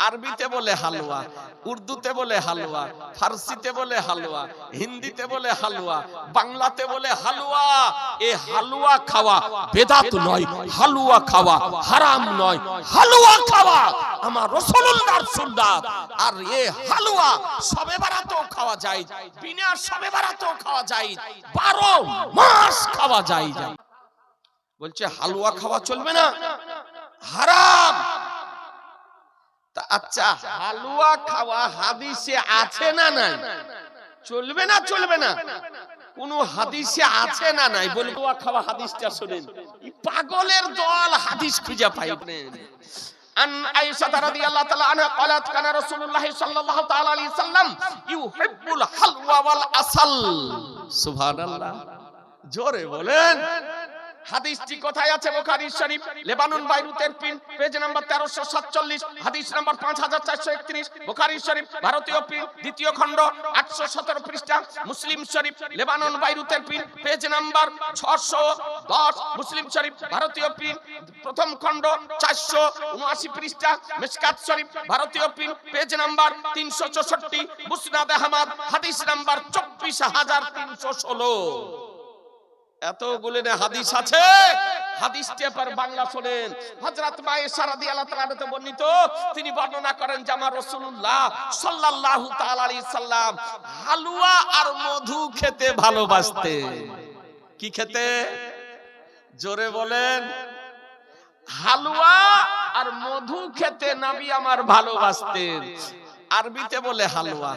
আরবিতে বলে হালুয়া, উর্দুতে বলে হালুয়া, ফার্সিতে বলে হালুয়া, হিন্দিতে বলে হালুয়া, বাংলাতে বলে হালুয়া। এই হালুয়া খাওয়া বেদাত নয়, হালুয়া খাওয়া হারাম নয়, হালুয়া খাওয়া আমার রাসূলুল্লাহর সুন্নাত। আর এই হালুয়া শবে বারাতেও খাওয়া যায়, বিনা শবে বারাতেও খাওয়া যায়, 12 মাস খাওয়া যায়। বলছে হালুয়া খাওয়া চলবে না, হারাম। আচ্ছা, হালুয়া খাওয়া হাদিসে আছে না নাই? চলবে না চলবে না? কোন হাদিসে আছে না নাই? বলবো খাওয়া হাদিসটা শুনেন, পাগলের দল হাদিস খুঁজে পাইবে। আন আয়েশা রাদিয়াল্লাহু তাআলা আনহা قالت كان رسول الله صلى الله تعالى عليه وسلم يحب الحلوى والعسل। সুবহানাল্লাহ, জোরে বলেন। হাদিসটি কোথায় আছে? বুখারী শরীফ লেবানন বাইরুতের পেজ নাম্বার 1347, হাদিস নাম্বার 5431। বুখারী শরীফ ভারতীয় দ্বিতীয় খণ্ড 817 পৃষ্ঠা। Muslim Sharif Lebanon বাইরুতের page number 610। Muslim Sharif ভারতীয় প্রথম খণ্ড 479 পৃষ্ঠা। মিশকাত শরীফ ভারতীয় পেজ নাম্বার 364। মুসনাদ আহমদ হাদিস নাম্বার 24316। এতগুলো হাদিস আছে। হাদিসটি পর বাংলা শুনেন। হযরত আয়েশা রাদিয়াল্লাহু তাআলা থেকে বর্ণিত, তিনি বর্ণনা করেন যে আমার রাসূলুল্লাহ সাল্লাল্লাহু তাআলা আলাইহি সাল্লাম হালুয়া আর মধু খেতে ভালোবাসতেন। কি খেতে? জোরে বলেন। হালুয়া আর মধু খেতে নবী আমার ভালোবাসতেন। আরবিতে বলে হালুয়া,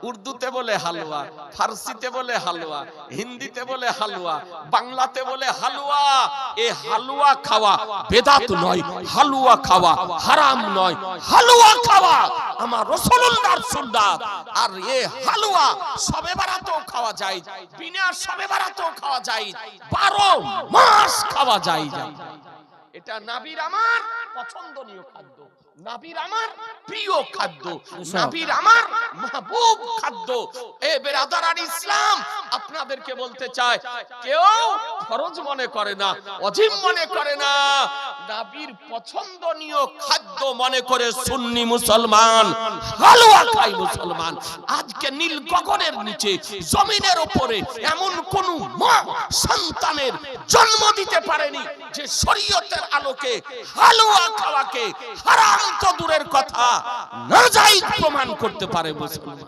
উর্দুতে বলে হালুয়া, ফার্সিতে বলে হালুয়া, হিন্দিতে বলে হালুয়া, বাংলাতে বলে হালুয়া। এই হালুয়া খাওয়া বেদাত নয়, হালুয়া খাওয়া হারাম নয়, হালুয়া খাওয়া আমার রাসূলুল্লাহর সুন্নাত। আর এই হালুয়া শবে বারাতেও খাওয়া যায়, বিনা শবে বারাতেও খাওয়া যায়, 12 মাস খাওয়া যায়। এটা নবীর আমার পছন্দনীয় খাদ্য, নবীর আমার প্রিয় খাদ্য, নবীর আমার মাহবুব খাদ্য। এ বেরাদারান ইসলাম, আপনাদেরকে বলতে চাই, কেউ ফরজ মনে করে না, ওয়াজিব মনে করে না, নবীর পছন্দনীয় খাদ্য মনে করে সুন্নি মুসলমান হালুয়া খায় মুসলমান। আজকে নীল গগনের নিচে জমিনের উপরে এমন কোন মা সন্তানের জন্ম দিতে পারেনি যে শরীয়তের আলোকে হালুয়া খাওয়াকে হারাম তো দূরের কথা নাজায়েজ প্রমাণ করতে পারে মুসলমান।